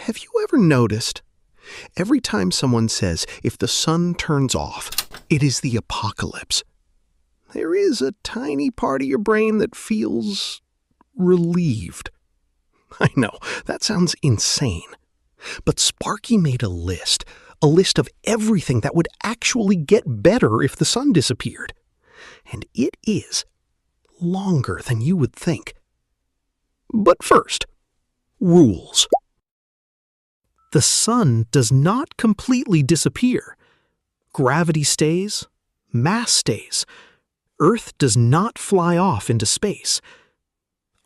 Have you ever noticed? Every time someone says, if the sun turns off, it is the apocalypse, there is a tiny part of your brain that feels relieved. I know, that sounds insane. But Sparky made a list of everything that would actually get better if the sun disappeared. And it is longer than you would think. But first, rules. The sun does not completely disappear. Gravity stays, mass stays. Earth does not fly off into space.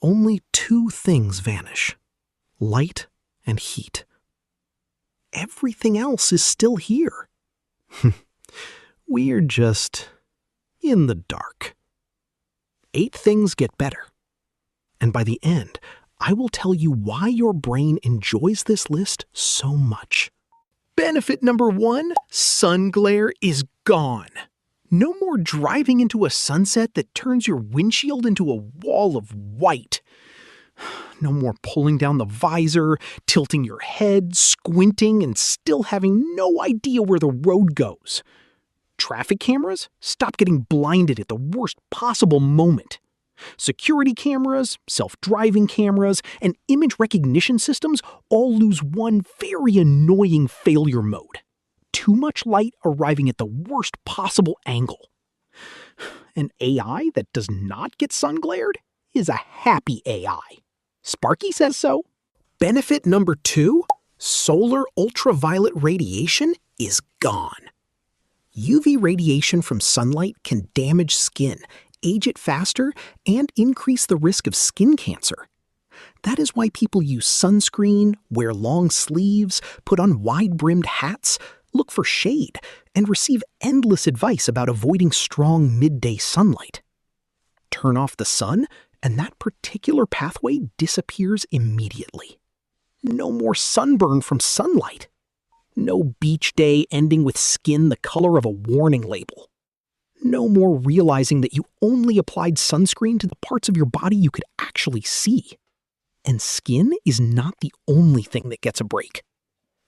Only two things vanish: light and heat. Everything else is still here. We're just in the dark. 8 things get better. And by the end, I will tell you why your brain enjoys this list so much. Benefit number 1, sun glare is gone. No more driving into a sunset that turns your windshield into a wall of white. No more pulling down the visor, tilting your head, squinting, and still having no idea where the road goes. Traffic cameras stop getting blinded at the worst possible moment. Security cameras, self-driving cameras, and image recognition systems all lose one very annoying failure mode: too much light arriving at the worst possible angle. An AI that does not get sun-glared is a happy AI. Sparky says so. Benefit number 2, solar ultraviolet radiation is gone. UV radiation from sunlight can damage skin, age it faster, and increase the risk of skin cancer. That is why people use sunscreen, wear long sleeves, put on wide-brimmed hats, look for shade, and receive endless advice about avoiding strong midday sunlight. Turn off the sun, and that particular pathway disappears immediately. No more sunburn from sunlight. No beach day ending with skin the color of a warning label. No more realizing that you only applied sunscreen to the parts of your body you could actually see. And skin is not the only thing that gets a break.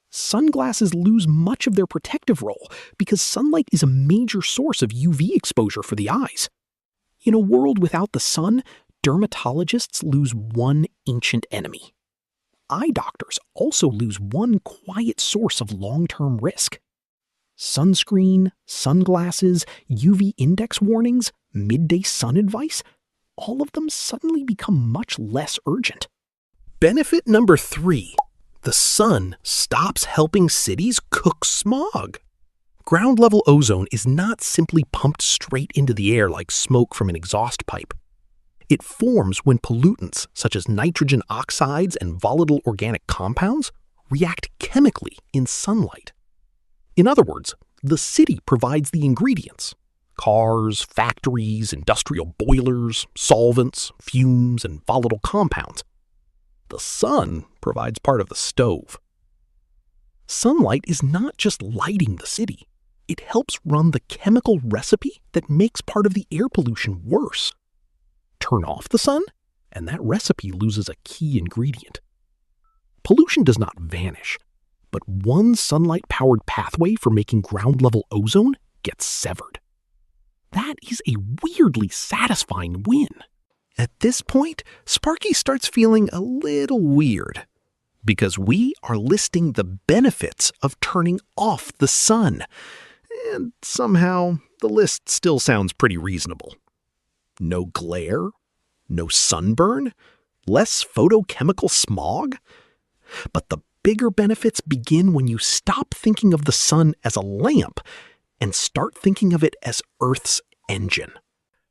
Sunglasses lose much of their protective role because sunlight is a major source of UV exposure for the eyes. In a world without the sun, dermatologists lose one ancient enemy. Eye doctors also lose one quiet source of long-term risk. Sunscreen, sunglasses, UV index warnings, midday sun advice, all of them suddenly become much less urgent. Benefit number 3, the sun stops helping cities cook smog. Ground-level ozone is not simply pumped straight into the air like smoke from an exhaust pipe. It forms when pollutants such as nitrogen oxides and volatile organic compounds react chemically in sunlight. In other words, the city provides the ingredients: cars, factories, industrial boilers, solvents, fumes, and volatile compounds. The sun provides part of the stove. Sunlight is not just lighting the city. It helps run the chemical recipe that makes part of the air pollution worse. Turn off the sun, and that recipe loses a key ingredient. Pollution does not vanish, but one sunlight-powered pathway for making ground-level ozone gets severed. That is a weirdly satisfying win. At this point, Sparky starts feeling a little weird, because we are listing the benefits of turning off the sun, and somehow the list still sounds pretty reasonable. No glare, no sunburn, less photochemical smog. But the bigger benefits begin when you stop thinking of the sun as a lamp and start thinking of it as Earth's engine.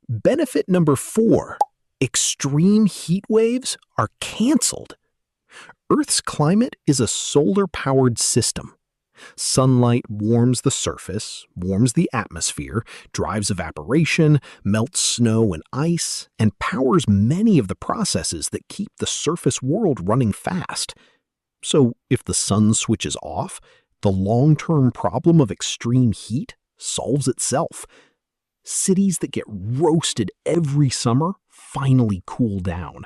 Benefit number 4, extreme heat waves are canceled. Earth's climate is a solar-powered system. Sunlight warms the surface, warms the atmosphere, drives evaporation, melts snow and ice, and powers many of the processes that keep the surface world running fast. So if the sun switches off, the long-term problem of extreme heat solves itself. Cities that get roasted every summer finally cool down.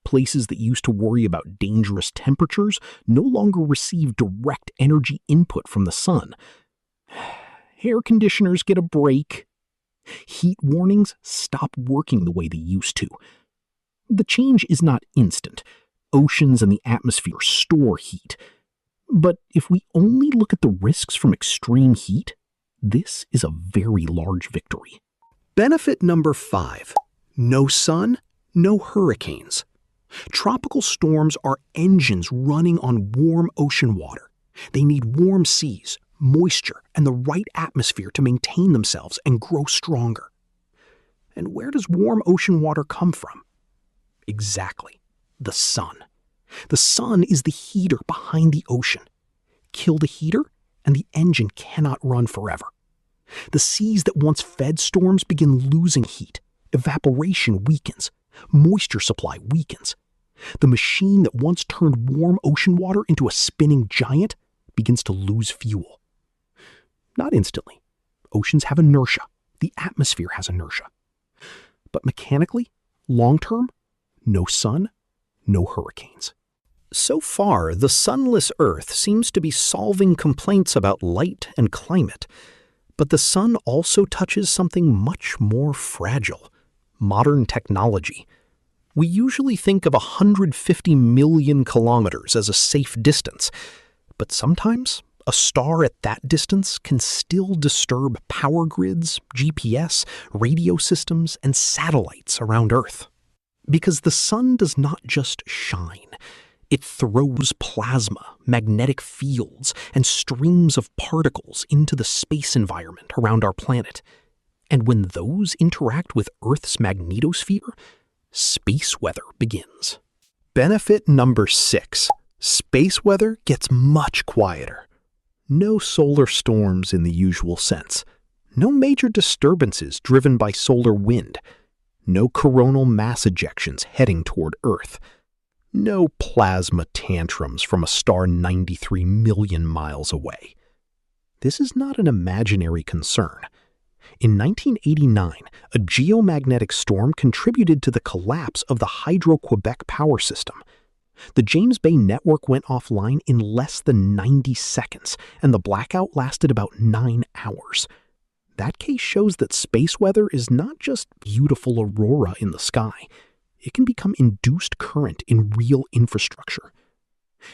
Places that used to worry about dangerous temperatures no longer receive direct energy input from the sun. Air conditioners get a break. Heat warnings stop working the way they used to. The change is not instant. Oceans and the atmosphere store heat. But if we only look at the risks from extreme heat, this is a very large victory. Benefit number 5. No sun, no hurricanes. Tropical storms are engines running on warm ocean water. They need warm seas, moisture, and the right atmosphere to maintain themselves and grow stronger. And where does warm ocean water come from? Exactly, the sun. The sun is the heater behind the ocean. Kill the heater, and the engine cannot run forever. The seas that once fed storms begin losing heat. Evaporation weakens. Moisture supply weakens. The machine that once turned warm ocean water into a spinning giant begins to lose fuel. Not instantly. Oceans have inertia. The atmosphere has inertia. But mechanically, long-term, no sun, no hurricanes. So far, the sunless Earth seems to be solving complaints about light and climate. But the sun also touches something much more fragile: modern technology. We usually think of 150 million kilometers as a safe distance, but sometimes a star at that distance can still disturb power grids, GPS, radio systems, and satellites around Earth. Because the sun does not just shine. It throws plasma, magnetic fields, and streams of particles into the space environment around our planet. And when those interact with Earth's magnetosphere, space weather begins. Benefit number 6. Space weather gets much quieter. No solar storms in the usual sense. No major disturbances driven by solar wind. No coronal mass ejections heading toward Earth. No plasma tantrums from a star 93 million miles away. This is not an imaginary concern. In 1989, a geomagnetic storm contributed to the collapse of the Hydro-Quebec power system. The James Bay network went offline in less than 90 seconds, and the blackout lasted about 9 hours. That case shows that space weather is not just beautiful aurora in the sky. It can become induced current in real infrastructure.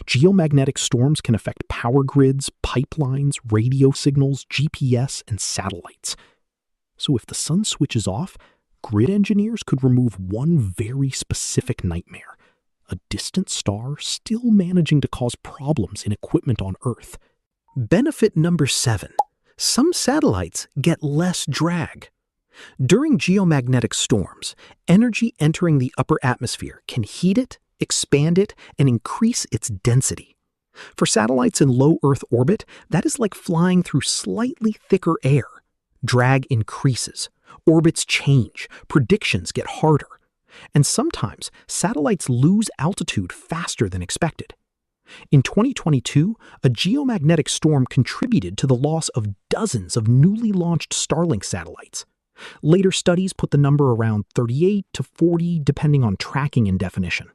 Geomagnetic storms can affect power grids, pipelines, radio signals, GPS, and satellites. So if the sun switches off, grid engineers could remove one very specific nightmare: a distant star still managing to cause problems in equipment on Earth. Benefit number 7. Some satellites get less drag. During geomagnetic storms, energy entering the upper atmosphere can heat it, expand it, and increase its density. For satellites in low Earth orbit, that is like flying through slightly thicker air. Drag increases, orbits change, predictions get harder, and sometimes satellites lose altitude faster than expected. In 2022, a geomagnetic storm contributed to the loss of dozens of newly launched Starlink satellites. Later studies put the number around 38 to 40, depending on tracking and definition.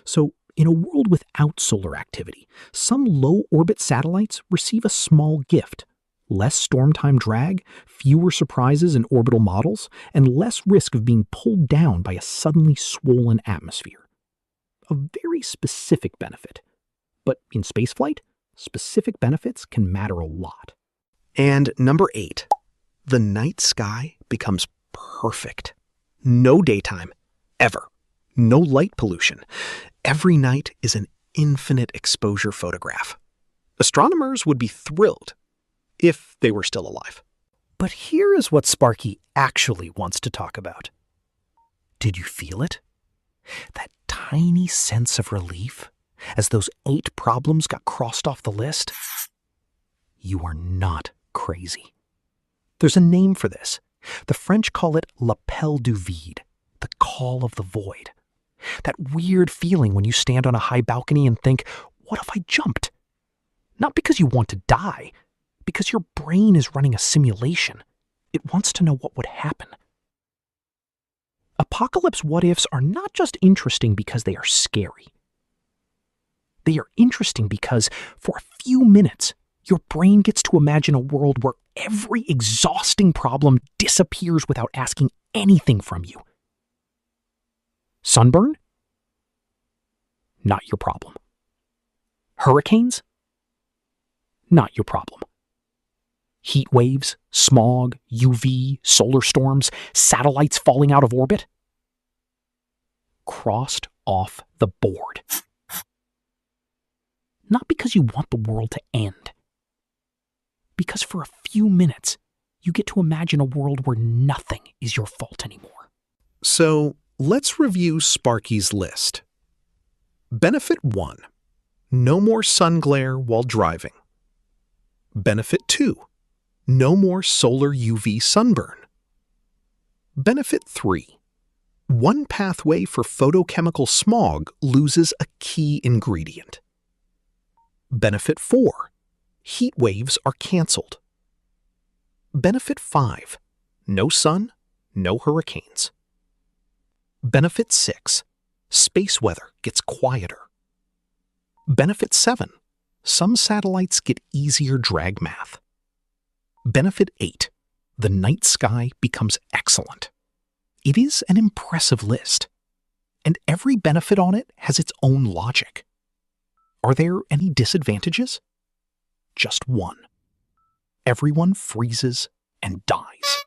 So, in a world without solar activity, some low-orbit satellites receive a small gift: less storm time drag, fewer surprises in orbital models, and less risk of being pulled down by a suddenly swollen atmosphere. A very specific benefit. But in spaceflight, specific benefits can matter a lot. And number 8. The night sky becomes perfect. No daytime, ever. No light pollution. Every night is an infinite exposure photograph. Astronomers would be thrilled if they were still alive. But here is what Sparky actually wants to talk about. Did you feel it? That tiny sense of relief as those 8 problems got crossed off the list? You are not crazy. There's a name for this. The French call it l'appel du vide, the call of the void. That weird feeling when you stand on a high balcony and think, what if I jumped? Not because you want to die, because your brain is running a simulation. It wants to know what would happen. Apocalypse what-ifs are not just interesting because they are scary. They are interesting because, for a few minutes, your brain gets to imagine a world where every exhausting problem disappears without asking anything from you. Sunburn? Not your problem. Hurricanes? Not your problem. Heat waves, smog, UV, solar storms, satellites falling out of orbit? Crossed off the board. Not because you want the world to end. Because for a few minutes, you get to imagine a world where nothing is your fault anymore. So, let's review Sparky's list. Benefit 1. No more sun glare while driving. Benefit 2. No more solar UV sunburn. Benefit 3. One pathway for photochemical smog loses a key ingredient. Benefit 4. Heat waves are cancelled. Benefit 5. No sun, no hurricanes. Benefit 6. Space weather gets quieter. Benefit 7. Some satellites get easier drag math. Benefit 8. The night sky becomes excellent. It is an impressive list, and every benefit on it has its own logic. Are there any disadvantages? Just one. Everyone freezes and dies.